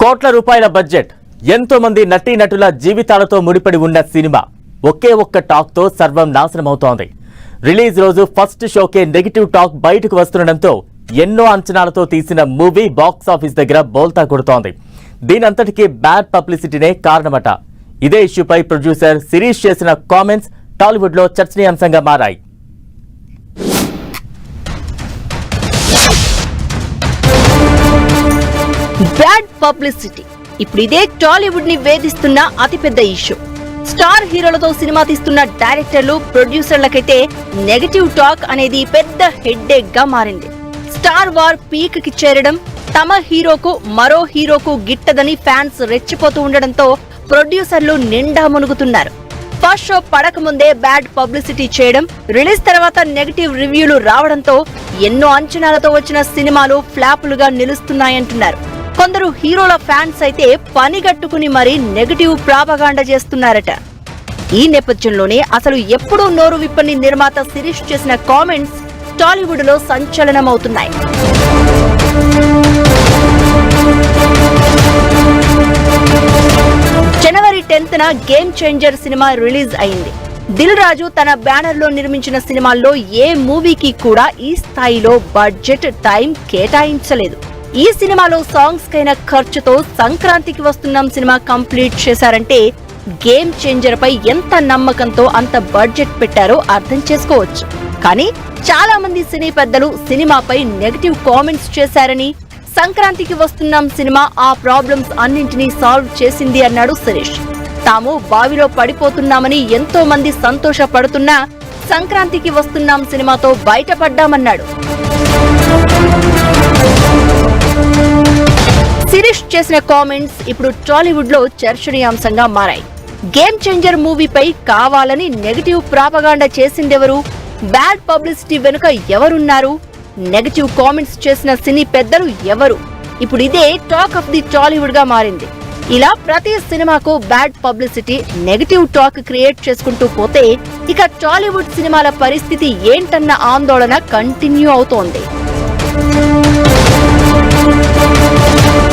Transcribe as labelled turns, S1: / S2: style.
S1: కోట్ల రూపాయల బడ్జెట్, ఎంతో మంది నటీనటుల జీవితాలతో ముడిపడి ఉన్న సినిమా ఒకే ఒక్క టాక్ తో సర్వం నాశనమవుతోంది. రిలీజ్ రోజు ఫస్ట్ షోకే నెగిటివ్ టాక్ బయటకు వస్తుండటంతో ఎన్నో అంచనాలతో తీసిన మూవీ బాక్స్ ఆఫీస్ దగ్గర బోల్తా కొడుతోంది. దీనంతటికీ బ్యాడ్ పబ్లిసిటీనే కారణమట. ఇదే ఇష్యూపై ప్రొడ్యూసర్ శిరీష్ చేసిన కామెంట్స్ టాలీవుడ్ లో చర్చనీయాంశంగా మారాయి.
S2: బ్యాడ్ పబ్లిసిటీ ఇప్పుడు ఇదే టాలీవుడ్ ని వేధిస్తున్న అతిపెద్ద ఇష్యూ. స్టార్ హీరోలతో సినిమా తీస్తున్న డైరెక్టర్లు, ప్రొడ్యూసర్లకైతే నెగటివ్ టాక్ అనేది పెద్ద హెడ్ఏక్ గా మారింది. స్టార్ వార్ పీక్ కి చేరడం, తమ హీరోకు మరో హీరోకు గిట్టదని ఫ్యాన్స్ రెచ్చిపోతూ ఉండడంతో ప్రొడ్యూసర్లు నిండా మునుగుతున్నారు. ఫస్ట్ షో పడక ముందే బ్యాడ్ పబ్లిసిటీ చేయడం, రిలీజ్ తర్వాత నెగటివ్ రివ్యూలు రావడంతో ఎన్నో అంచనాలతో వచ్చిన సినిమాలు ఫ్లాపులుగా నిలుస్తున్నాయంటున్నారు. కొందరు హీరోల ఫ్యాన్స్ అయితే పనిగట్టుకుని మరీ నెగటివ్ ప్రాపగాండా చేస్తున్నారట. ఈ నేపథ్యంలోనే అసలు ఎప్పుడూ నోరు విప్పని నిర్మాత శిరీష్ చేసిన కామెంట్స్ టాలీవుడ్ లో సంచలనమవుతున్నాయి. జనవరి 10న గేమ్ చేంజర్ సినిమా రిలీజ్ అయింది. దిల్ రాజు తన బ్యానర్ లో నిర్మించిన సినిమాల్లో ఏ మూవీకి కూడా ఈ స్థాయిలో బడ్జెట్, టైం కేటాయించలేదు. ఈ సినిమాలో సాంగ్స్ కైన ఖర్చుతో సంక్రాంతికి వస్తున్నాం సినిమా కంప్లీట్ చేశారంటే గేమ్ చేంజర్ పై ఎంత నమ్మకంతో అంత బడ్జెట్ పెట్టారో అర్థం చేసుకోవచ్చు. కానీ చాలా మంది సినీ పెద్దలు సినిమాపై నెగటివ్ కామెంట్స్ చేశారని, సంక్రాంతికి వస్తున్నాం సినిమా ఆ ప్రాబ్లమ్స్ అన్నింటినీ సాల్వ్ చేసింది అన్నాడు శిరీష్. తాము బావిలో పడిపోతున్నామని ఎంతో మంది సంతోషపడుతున్నా సంక్రాంతికి వస్తున్నాం సినిమాతో బయటపడ్డామన్నాడు. శిరీష్ చేసిన కామెంట్స్ ఇప్పుడు టాలీవుడ్ లో చర్చనీయాంశంగా మారాయి. గేమ్ చేంజర్ మూవీపై కావాలని నెగటివ్ ప్రాపగాండా చేసిందెవరు? బ్యాడ్ పబ్లిసిటీ వెనుక ఎవరున్నారు? నెగటివ్ కామెంట్స్ చేసిన సినీ పెద్దలు ఎవరు? ఇప్పుడు ఇదే టాక్ ఆఫ్ ది టాలీవుడ్ గా మారింది. ఇలా ప్రతి సినిమాకు bad publicity, negative talk create చేసుకుంటూ పోతే ఇక టాలీవుడ్ సినిమాల పరిస్థితి ఏంటన్న ఆందోళన కంటిన్యూ అవుతోంది.